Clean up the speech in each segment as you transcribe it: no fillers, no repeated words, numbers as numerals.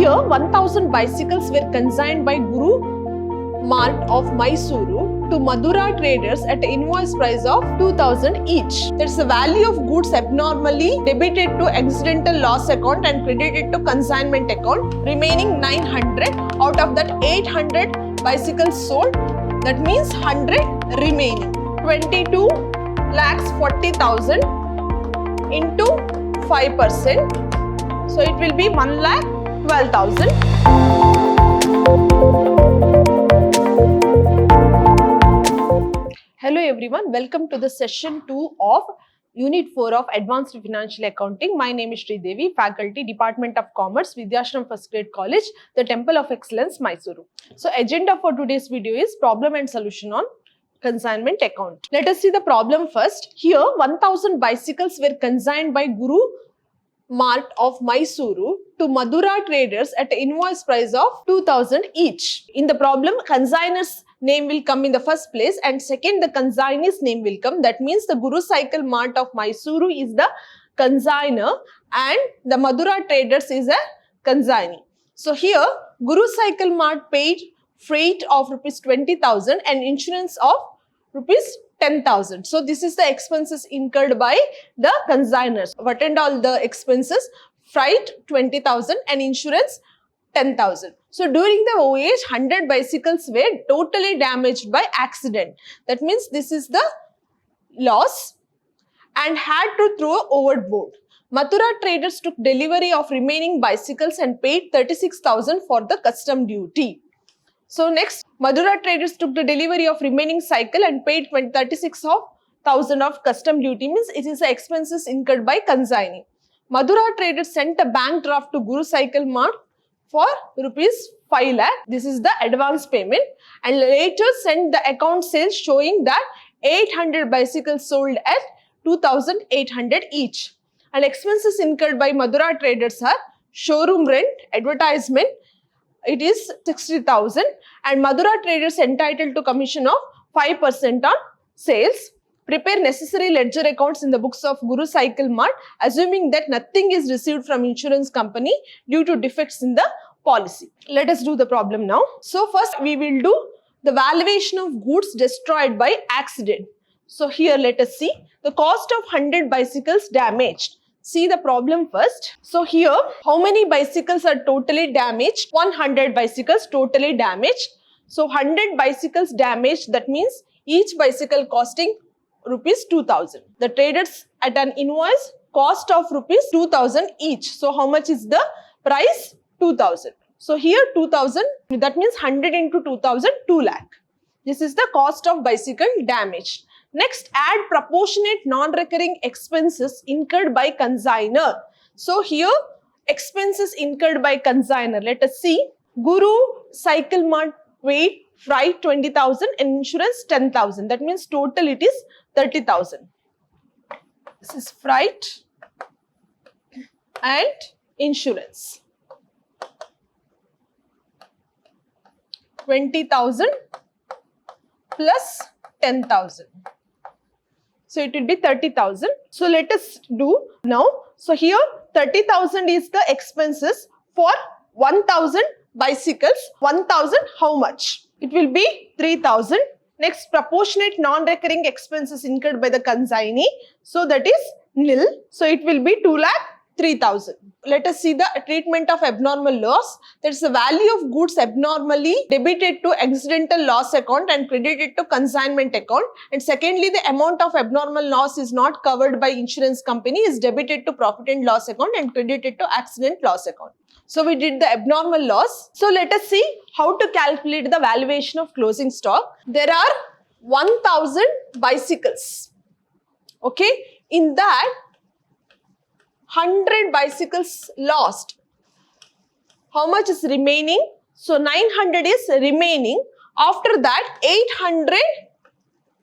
Here 1000 bicycles were consigned by Guru Mart of Mysuru to Madura traders at an invoice price of 2000 each. There's a value of goods abnormally debited to accidental loss account and credited to consignment account, remaining 900. Out of that 800 bicycles sold, that means 100 remaining. 22 lakhs 40,000 into 5%. So it will be 1 lakh 12,000. Hello everyone, welcome to the session 2 of Unit 4 of Advanced Financial Accounting. My name is Sri Devi, Faculty, Department of Commerce, Vidyashram First Grade College, the Temple of Excellence, Mysuru. So agenda for today's video is problem and solution on consignment account. Let us see the problem first. Here 1000 bicycles were consigned by Guru Mart of Mysuru to Madura traders at an invoice price of 2000 each. In the problem, consignor's name will come in the first place and second the consignee's name will come. That means the Guru Cycle Mart of Mysuru is the consignor and the Madura traders is a consignee. So here Guru Cycle Mart paid freight of rupees 20,000 and insurance of rupees 10,000. So this is the expenses incurred by the consignors. What and all the expenses? Freight 20,000 and insurance 10,000. So during the voyage, 100 bicycles were totally damaged by accident. That means this is the loss and had to throw overboard. Mathura traders took delivery of remaining bicycles and paid 36,000 for the custom duty. So next, Madura traders took the delivery of remaining cycle and paid 36,000 of custom duty, means it is the expenses incurred by consignee. Madura traders sent a bank draft to Guru Cycle Mart for rupees 5 lakh. This is the advance payment, and later sent the account sales showing that 800 bicycles sold at 2,800 each. And expenses incurred by Madura traders are showroom rent, advertisement, it is 60,000, and Madura traders entitled to commission of 5% on sales. Prepare necessary ledger accounts in the books of Guru Cycle Mart, assuming that nothing is received from insurance company due to defects in the policy. Let us do the problem now. So first we will do the valuation of goods destroyed by accident. So here let us see the cost of 100 bicycles damaged. See the problem first. So here, how many bicycles are totally damaged? 100 bicycles totally damaged. So 100 bicycles damaged, that means each bicycle costing rupees 2,000. The traders at an invoice cost of rupees 2,000 each. So how much is the price? 2,000. So here 2,000, that means 100 into 2,000, 2 lakh. This is the cost of bicycle damaged. Next, add proportionate non-recurring expenses incurred by consignor. So here, expenses incurred by consignor. Let us see. Guru Cycle Mart paid freight 20,000 and insurance 10,000. That means total it is 30,000. This is freight and insurance. 20,000 plus 10,000. So it will be 30,000. So let us do now. So here 30,000 is the expenses for 1,000 bicycles. 1,000 how much? It will be 3,000. Next, proportionate non-recurring expenses incurred by the consignee. So that is nil. So it will be 2 lakh 3,000. Let us see the treatment of abnormal loss. That is the value of goods abnormally debited to accidental loss account and credited to consignment account. And secondly, the amount of abnormal loss is not covered by insurance company is debited to profit and loss account and credited to accident loss account. So we did the abnormal loss. So let us see how to calculate the valuation of closing stock. There are 1,000 bicycles. Okay, in that 100 bicycles lost. How much is remaining? So 900 is remaining. After that 800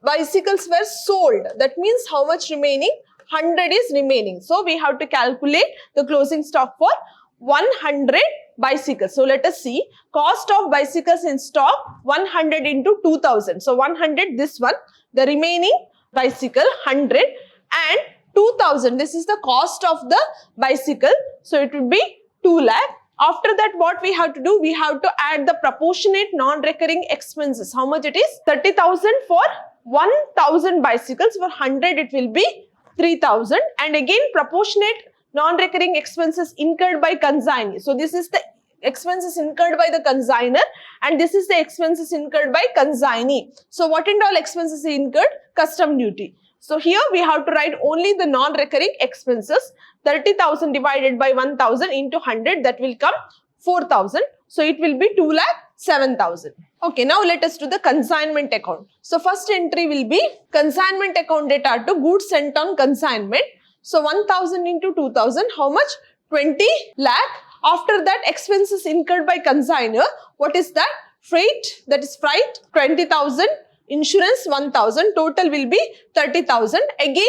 bicycles were sold. That means how much remaining? 100 is remaining. So we have to calculate the closing stock for 100 bicycles. So let us see. Cost of bicycles in stock 100 into 2000. So 100 this one. The remaining bicycle 100 and 2000. This is the cost of the bicycle. So it would be 2 lakh. After that, what we have to do? We have to add the proportionate non-recurring expenses. How much it is? 30,000 for 1,000 bicycles. For 100, it will be 3,000. And again, proportionate non-recurring expenses incurred by consignee. So this is the expenses incurred by the consigner, and this is the expenses incurred by consignee. So what and all expenses incurred? Custom duty. So here we have to write only the non-recurring expenses. 30,000 divided by 1,000 into 100, that will come 4,000. So it will be 2,07,000. Okay, now let us do the consignment account. So first entry will be consignment account data to goods sent on consignment. So 1,000 into 2,000, how much? 20 lakh. After that, expenses incurred by consignor. What is that? Freight, that is freight, 20,000. Insurance, 1,000. Total will be 30,000. Again,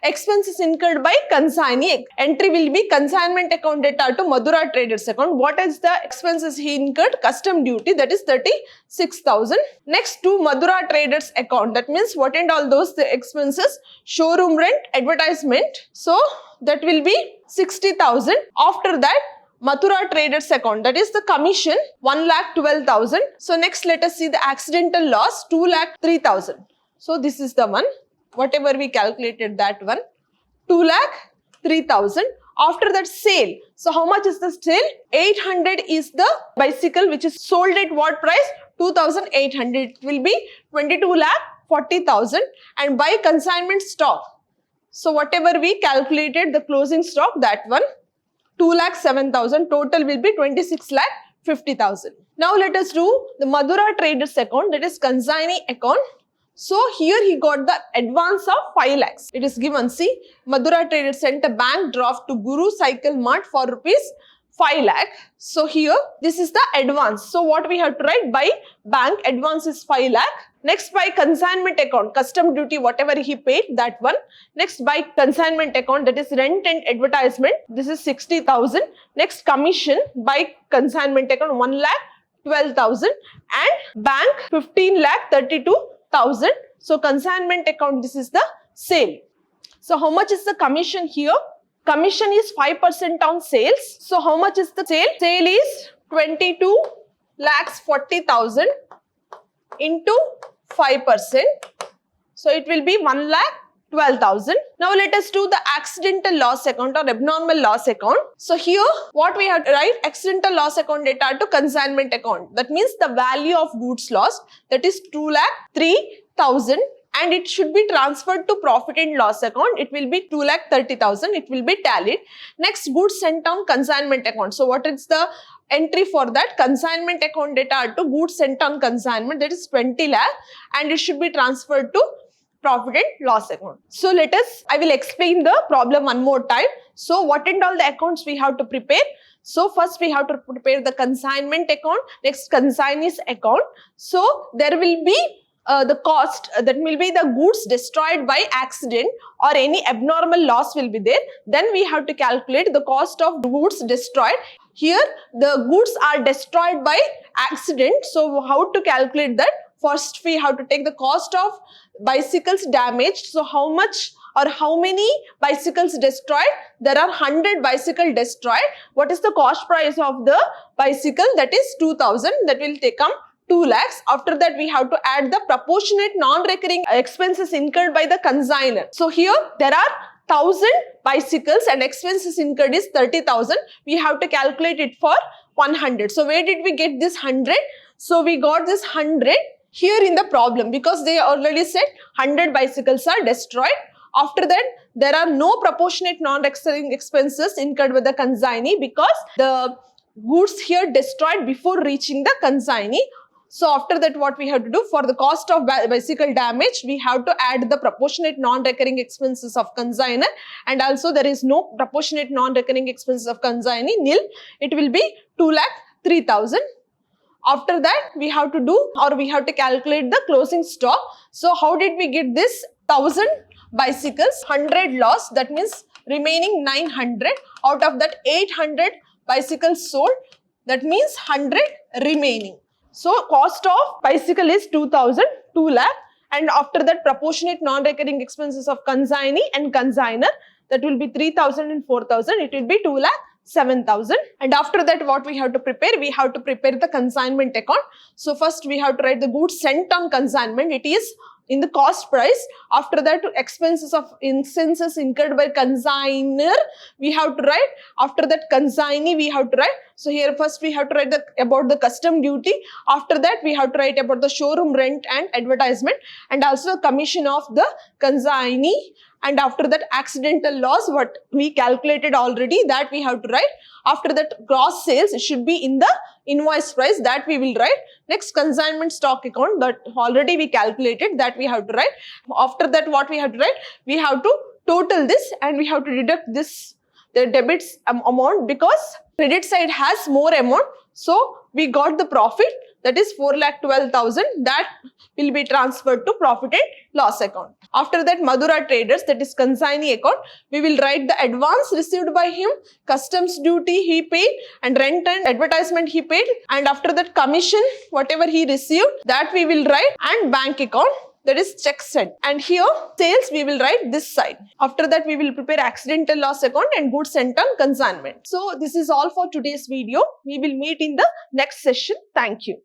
expenses incurred by consignee. Entry will be consignment account data to Madura Traders account. What is the expenses he incurred? Custom duty, that is 36,000. Next, to Madura Traders account. That means what and all those the expenses? Showroom rent, advertisement. So that will be 60,000. After that, Mathura Traders account, that is the commission, 1,12,000. So next, let us see the accidental loss, 2,03,000. So this is the one, whatever we calculated, that one, 2,03,000. After that, sale. So how much is the sale? 800 is the bicycle which is sold at what price? 2,800. It will be 22,40,000. And buy consignment stock. So whatever we calculated, the closing stock, that one, 2,07,000. Total will be 26,50,000. Now let us do the Madura Traders account, that is consignee account. So here he got the advance of 5 lakhs. It is given, see, Madura Traders sent a bank draft to Guru Cycle Mart for rupees 5 lakh. So here, this is the advance. So what we have to write? By bank, advance is 5 lakh. Next, by consignment account, custom duty, whatever he paid, that one. Next, by consignment account, that is rent and advertisement, this is 60,000. Next, commission by consignment account, 1,12,000. And bank, 15,32,000. So consignment account, this is the sale. So how much is the commission here? Commission is 5% on sales. So how much is the sale? Sale is 22,40,000 into 5%. So it will be 1,12,000. Now let us do the accidental loss account or abnormal loss account. So here what we have to write? Accidental loss account data to consignment account. That means the value of goods lost, that is 2,03,000. And it should be transferred to profit and loss account. It will be 2,30,000. It will be tallied. Next, goods sent on consignment account. So what is the entry for that? Consignment account data to goods sent on consignment, that is 20 lakh, and it should be transferred to profit and loss account. So I will explain the problem one more time. So what and all the accounts we have to prepare? So first we have to prepare the consignment account. Next, consignee's account. So there will be the cost, that will be the goods destroyed by accident or any abnormal loss will be there. Then we have to calculate the cost of goods destroyed. Here the goods are destroyed by accident. So how to calculate that? First we have to take the cost of bicycles damaged. So how much or how many bicycles destroyed? There are 100 bicycles destroyed. What is the cost price of the bicycle? That is 2,000. That will take 2 lakhs. After that, we have to add the proportionate non-recurring expenses incurred by the consignor. So here there are 1,000 bicycles and expenses incurred is 30,000. We have to calculate it for 100. So where did we get this 100? So we got this 100 here in the problem because they already said 100 bicycles are destroyed. After that, there are no proportionate non-recurring expenses incurred with the consignee because the goods here destroyed before reaching the consignee. So after that, what we have to do? For the cost of bicycle damage, we have to add the proportionate non-recurring expenses of consignor, and also there is no proportionate non-recurring expenses of consignee, nil. It will be 2,03,000. After that, we have to do or we have to calculate the closing stock. So how did we get this 1,000 bicycles? 100 loss, that means remaining 900. Out of that, 800 bicycles sold, that means 100 remaining. So cost of bicycle is 2,000, 2 lakh, and after that proportionate non-recurring expenses of consignee and consignor, that will be 3,000 and 4,000. It will be 7,000. And after that, what we have to prepare? We have to prepare the consignment account. So first we have to write the goods sent on consignment. It is in the cost price. After that, expenses of expenses incurred by consignor, we have to write. After that, consignee, we have to write. So here first we have to write about the custom duty. After that, we have to write about the showroom rent and advertisement, and also the commission of the consignee. And after that, accidental loss, what we calculated already, that we have to write. After that, gross sales, it should be in the invoice price, that we will write. Next, consignment stock account, that already we calculated, that we have to write. After that, what we have to write? We have to total this, and we have to deduct this, the debits amount, because credit side has more amount. So we got the profit, that is 4,12,000, that will be transferred to profit and loss account. After that, Madura Traders, that is consignee account, we will write the advance received by him, customs duty he paid, and rent and advertisement he paid, and after that commission, whatever he received, that we will write, and bank account, that is check sent. And here sales we will write this side. After that, we will prepare accidental loss account and goods sent on consignment. So this is all for today's video. We will meet in the next session. Thank you.